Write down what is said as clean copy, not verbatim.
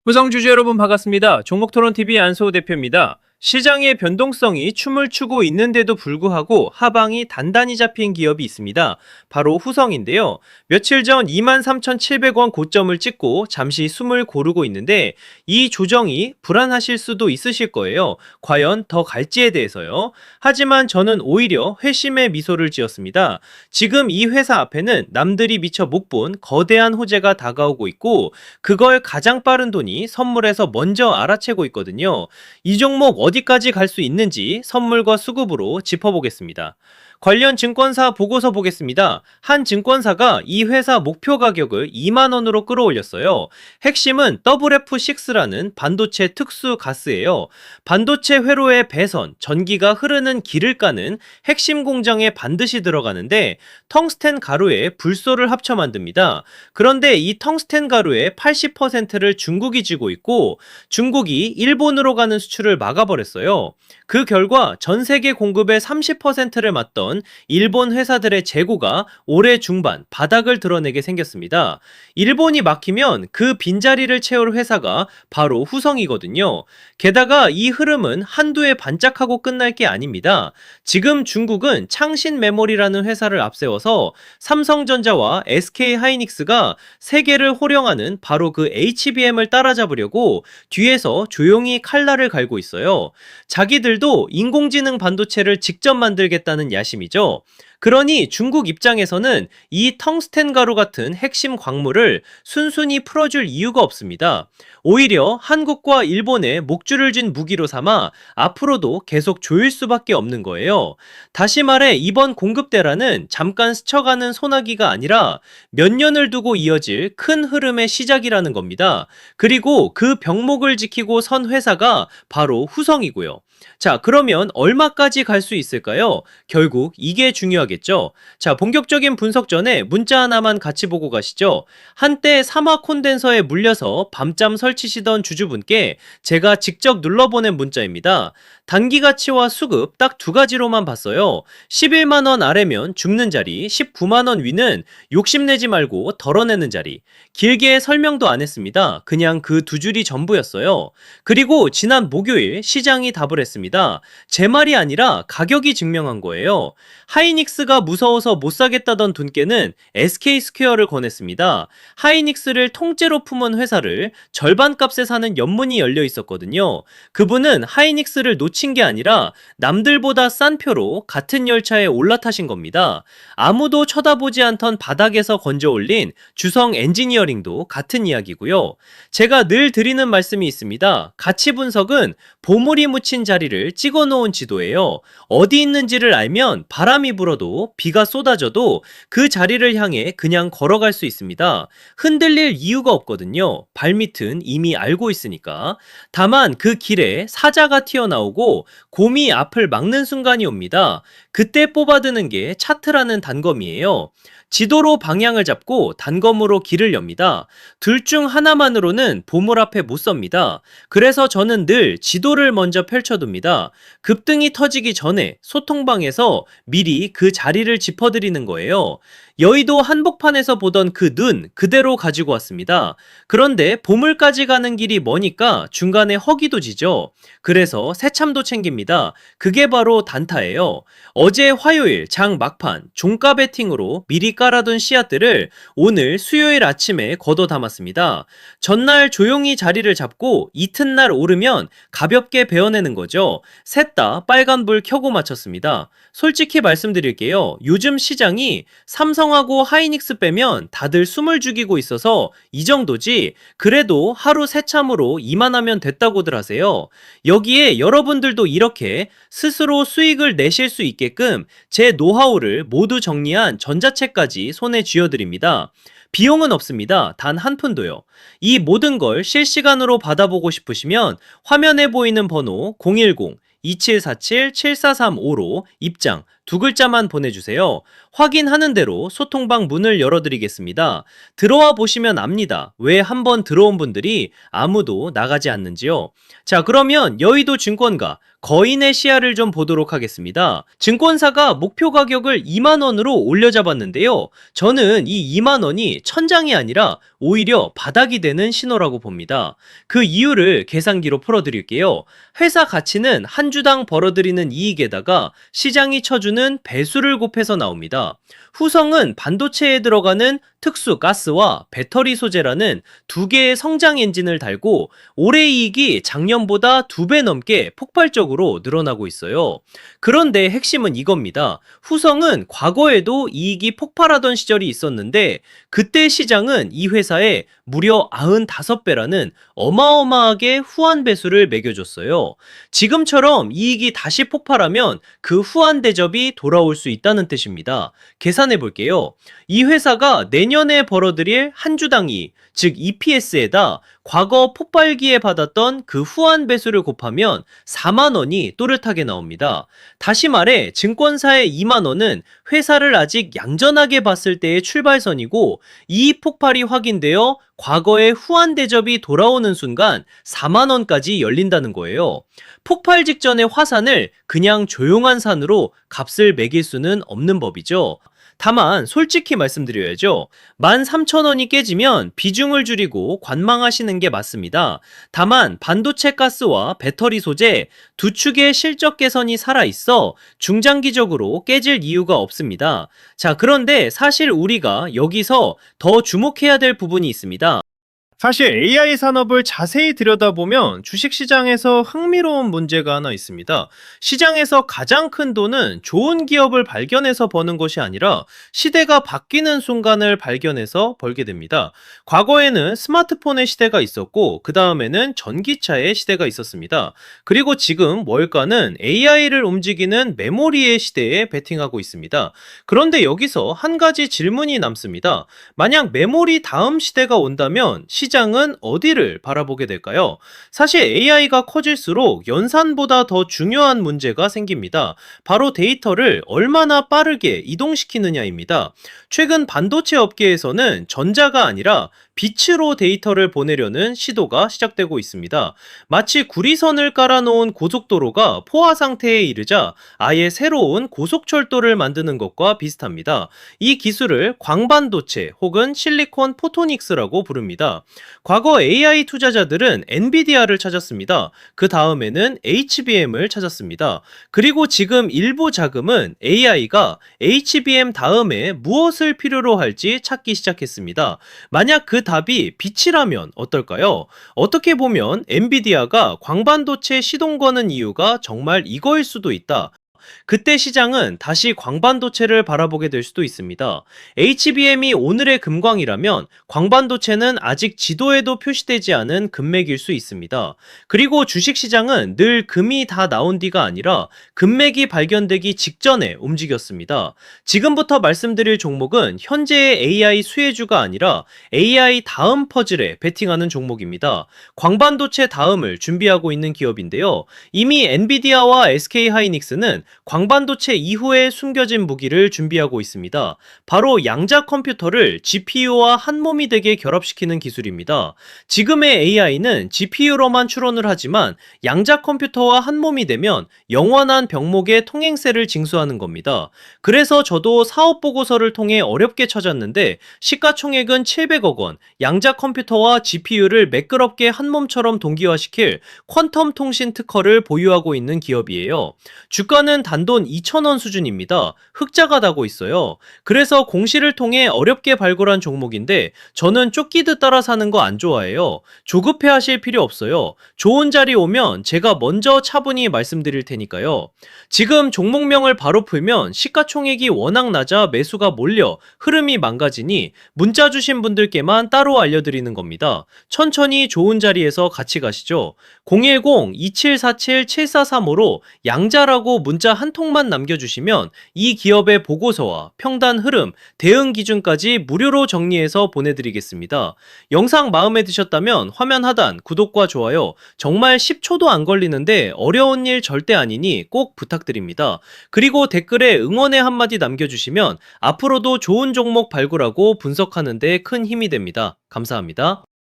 구성주주 여러분 반갑습니다. 종목토론TV 안소호 대표입니다. 시장의 변동성이 춤을 추고 있는데도 불구하고 하방이 단단히 잡힌 기업이 있습니다. 바로 후성인데요. 며칠 전 23,700원 고점을 찍고 잠시 숨을 고르고 있는데 이 조정이 불안하실 수도 있으실 거예요. 과연 더 갈지에 대해서요. 하지만 저는 오히려 회심의 미소를 지었습니다. 지금 이 회사 앞에는 남들이 미처 못 본 거대한 호재가 다가오고 있고 그걸 가장 빠른 돈이 선물에서 먼저 알아채고 있거든요. 이 종목 어디까지 갈 수 있는지 선물과 수급으로 짚어보겠습니다. 관련 증권사 보고서 보겠습니다. 한 증권사가 이 회사 목표 가격을 2만원으로 끌어올렸어요. 핵심은 WF6라는 반도체 특수 가스예요. 반도체 회로의 배선, 전기가 흐르는 길을 까는 핵심 공정에 반드시 들어가는데 텅스텐 가루에 불소를 합쳐 만듭니다. 그런데 이 텅스텐 가루의 80%를 중국이 쥐고 있고 중국이 일본으로 가는 수출을 막아버렸어요. 그 결과 전 세계 공급의 30%를 맡던 일본 회사들의 재고가 올해 중반 바닥을 드러내게 생겼습니다. 일본이 막히면 그 빈자리를 채울 회사가 바로 후성이거든요. 게다가 이 흐름은 한두 해 반짝하고 끝날 게 아닙니다. 지금 중국은 창신 메모리라는 회사를 앞세워서 삼성전자와 SK하이닉스가 세계를 호령하는 바로 그 HBM을 따라잡으려고 뒤에서 조용히 칼날을 갈고 있어요. 자기들도 인공지능 반도체를 직접 만들겠다는 야심이죠. 그러니 중국 입장에서는 이 텅스텐 가루 같은 핵심 광물을 순순히 풀어줄 이유가 없습니다. 오히려 한국과 일본에 목줄을 쥔 무기로 삼아 앞으로도 계속 조일 수밖에 없는 거예요. 다시 말해 이번 공급대란은 잠깐 스쳐가는 소나기가 아니라 몇 년을 두고 이어질 큰 흐름의 시작이라는 겁니다. 그리고 그 병목을 지키고 선 회사가 바로 후성이고요. 자, 그러면 얼마까지 갈 수 있을까요? 결국 이게 중요하겠죠. 자, 본격적인 분석 전에 문자 하나만 같이 보고 가시죠. 한때 사막 콘덴서에 물려서 밤잠 설치시던 주주분께 제가 직접 눌러보낸 문자입니다. 단기 가치와 수급 딱 두 가지로만 봤어요. 11만원 아래면 죽는 자리, 19만원 위는 욕심내지 말고 덜어내는 자리. 길게 설명도 안 했습니다. 그냥 그 두 줄이 전부였어요. 그리고 지난 목요일 시장이 답을 했습니다. 제 말이 아니라 가격이 증명한 거예요. 하이닉스가 무서워서 못 사겠다던 분께는 SK스퀘어를 권했습니다. 하이닉스를 통째로 품은 회사를 절반값에 사는 연문이 열려 있었거든요. 그분은 하이닉스를 놓친 게 아니라 남들보다 싼 표로 같은 열차에 올라타신 겁니다. 아무도 쳐다보지 않던 바닥에서 건져 올린 주성 엔지니어링도 같은 이야기고요. 제가 늘 드리는 말씀이 있습니다. 가치 분석은 보물이 묻힌 자리를 찍어 놓은 지도예요. 어디 있는지를 알면 바람이 불어도 비가 쏟아져도 그 자리를 향해 그냥 걸어갈 수 있습니다. 흔들릴 이유가 없거든요. 발밑은 이미 알고 있으니까. 다만 그 길에 사자가 튀어나오고 곰이 앞을 막는 순간이 옵니다. 그때 뽑아드는 게 차트라는 단검이에요. 지도로 방향을 잡고 단검으로 길을 엽니다. 둘 중 하나만으로는 보물 앞에 못 섭니다. 그래서 저는 늘 지도를 먼저 펼쳐둡니다. 급등이 터지기 전에 소통방에서 미리 그 자리를 짚어드리는 거예요. 여의도 한복판에서 보던 그 눈 그대로 가지고 왔습니다. 그런데 보물까지 가는 길이 머니까 중간에 허기도 지죠. 그래서 새참도 챙깁니다. 그게 바로 단타예요. 어제 화요일 장 막판 종가 베팅으로 미리 깔아둔 씨앗들을 오늘 수요일 아침에 걷어 담았습니다. 전날 조용히 자리를 잡고 이튿날 오르면 가볍게 베어내는 거죠. 셋 다 빨간불 켜고 마쳤습니다. 솔직히 말씀드릴게요. 요즘 시장이 삼성하고 하이닉스 빼면 다들 숨을 죽이고 있어서 이 정도지 그래도 하루 새참으로 이만하면 됐다고들 하세요. 여기에 여러분들도 이렇게 스스로 수익을 내실 수 있게끔 제 노하우를 모두 정리한 전자책까지 손에 쥐어드립니다. 비용은 없습니다. 단 한 푼도요. 이 모든 걸 실시간으로 받아보고 싶으시면 화면에 보이는 번호 010-2747-7435로 입장, 두 글자만 보내주세요. 확인하는 대로 소통방 문을 열어드리겠습니다. 들어와 보시면 압니다. 왜 한번 들어온 분들이 아무도 나가지 않는지요. 자, 그러면 여의도 증권가 거인의 시야를 좀 보도록 하겠습니다. 증권사가 목표 가격을 2만원으로 올려잡았는데요. 저는 이 2만원이 천장이 아니라 오히려 바닥이 되는 신호라고 봅니다. 그 이유를 계산기로 풀어드릴게요. 회사 가치는 한 주당 벌어들이는 이익에다가 시장이 쳐주는 배수를 곱해서 나옵니다. 후성은 반도체에 들어가는 특수 가스와 배터리 소재라는 두 개의 성장 엔진을 달고 올해 이익이 작년보다 2배 넘게 폭발적으로 늘어나고 있어요. 그런데 핵심은 이겁니다. 후성은 과거에도 이익이 폭발하던 시절이 있었는데 그때 시장은 이 회사에 무려 95배라는 어마어마하게 후한 배수를 매겨줬어요. 지금처럼 이익이 다시 폭발하면 그 후한 대접이 돌아올 수 있다는 뜻입니다. 계산해 볼게요. 이 회사가 내년에 벌어들일 한 주당 이익, 즉 EPS에다 과거 폭발기에 받았던 그 후한 배수를 곱하면 4만원이 또렷하게 나옵니다. 다시 말해 증권사의 2만원은 회사를 아직 얌전하게 봤을 때의 출발선이고 이익 폭발이 확인되어 과거의 후한 대접이 돌아오는 순간 4만원까지 열린다는 거예요. 폭발 직전의 화산을 그냥 조용한 산으로 값을 매길 수는 없는 법이죠. 다만 솔직히 말씀드려야죠. 13,000원이 깨지면 비중을 줄이고 관망하시는 게 맞습니다. 다만 반도체 가스와 배터리 소재 두 축의 실적 개선이 살아있어 중장기적으로 깨질 이유가 없습니다. 자, 그런데 사실 우리가 여기서 더 주목해야 될 부분이 있습니다. 사실 AI 산업을 자세히 들여다보면 주식시장에서 흥미로운 문제가 하나 있습니다. 시장에서 가장 큰 돈은 좋은 기업을 발견해서 버는 것이 아니라 시대가 바뀌는 순간을 발견해서 벌게 됩니다. 과거에는 스마트폰의 시대가 있었고 그 다음에는 전기차의 시대가 있었습니다. 그리고 지금 월가는 AI를 움직이는 메모리의 시대에 베팅하고 있습니다. 그런데 여기서 한 가지 질문이 남습니다. 만약 메모리 다음 시대가 온다면 시장은 어디를 바라보게 될까요? 사실 AI가 커질수록 연산보다 더 중요한 문제가 생깁니다. 바로 데이터를 얼마나 빠르게 이동시키느냐입니다. 최근 반도체 업계에서는 전자가 아니라 빛으로 데이터를 보내려는 시도가 시작되고 있습니다. 마치 구리선을 깔아놓은 고속도로가 포화 상태에 이르자 아예 새로운 고속철도를 만드는 것과 비슷합니다. 이 기술을 광반도체 혹은 실리콘 포토닉스라고 부릅니다. 과거 AI 투자자들은 엔비디아를 찾았습니다. 그 다음에는 HBM을 찾았습니다. 그리고 지금 일부 자금은 AI가 HBM 다음에 무엇을 필요로 할지 찾기 시작했습니다. 만약 그 답이 빛이라면 어떨까요? 어떻게 보면 엔비디아가 광반도체 시동 거는 이유가 정말 이거일 수도 있다. 그때 시장은 다시 광반도체를 바라보게 될 수도 있습니다. HBM이 오늘의 금광이라면 광반도체는 아직 지도에도 표시되지 않은 금맥일 수 있습니다. 그리고 주식시장은 늘 금이 다 나온 뒤가 아니라 금맥이 발견되기 직전에 움직였습니다. 지금부터 말씀드릴 종목은 현재의 AI 수혜주가 아니라 AI 다음 퍼즐에 베팅하는 종목입니다. 광반도체 다음을 준비하고 있는 기업인데요. 이미 엔비디아와 SK하이닉스는 광반도체 이후에 숨겨진 무기를 준비하고 있습니다. 바로 양자 컴퓨터를 GPU와 한 몸이 되게 결합시키는 기술입니다. 지금의 AI는 GPU로만 추론을 하지만 양자 컴퓨터와 한 몸이 되면 영원한 병목의 통행세를 징수하는 겁니다. 그래서 저도 사업 보고서를 통해 어렵게 찾았는데 시가총액은 700억 원, 양자 컴퓨터와 GPU를 매끄럽게 한 몸처럼 동기화시킬 퀀텀 통신 특허를 보유하고 있는 기업이에요. 주가는 단돈 2,000원 수준입니다. 흑자가 나고 있어요. 그래서 공시를 통해 어렵게 발굴한 종목인데 저는 쫓기듯 따라 사는 거 안 좋아해요. 조급해 하실 필요 없어요. 좋은 자리 오면 제가 먼저 차분히 말씀드릴 테니까요. 지금 종목명을 바로 풀면 시가총액이 워낙 낮아 매수가 몰려 흐름이 망가지니 문자 주신 분들께만 따로 알려드리는 겁니다. 천천히 좋은 자리에서 같이 가시죠. 010-2747-7435로 양자라고 문자 한 통만 남겨주시면 이 기업의 보고서와 평단 흐름, 대응 기준까지 무료로 정리해서 보내드리겠습니다. 영상 마음에 드셨다면 화면 하단 구독과 좋아요, 정말 10초도 안 걸리는데 어려운 일 절대 아니니 꼭 부탁드립니다. 그리고 댓글에 응원의 한마디 남겨주시면 앞으로도 좋은 종목 발굴하고 분석하는 데 큰 힘이 됩니다. 감사합니다.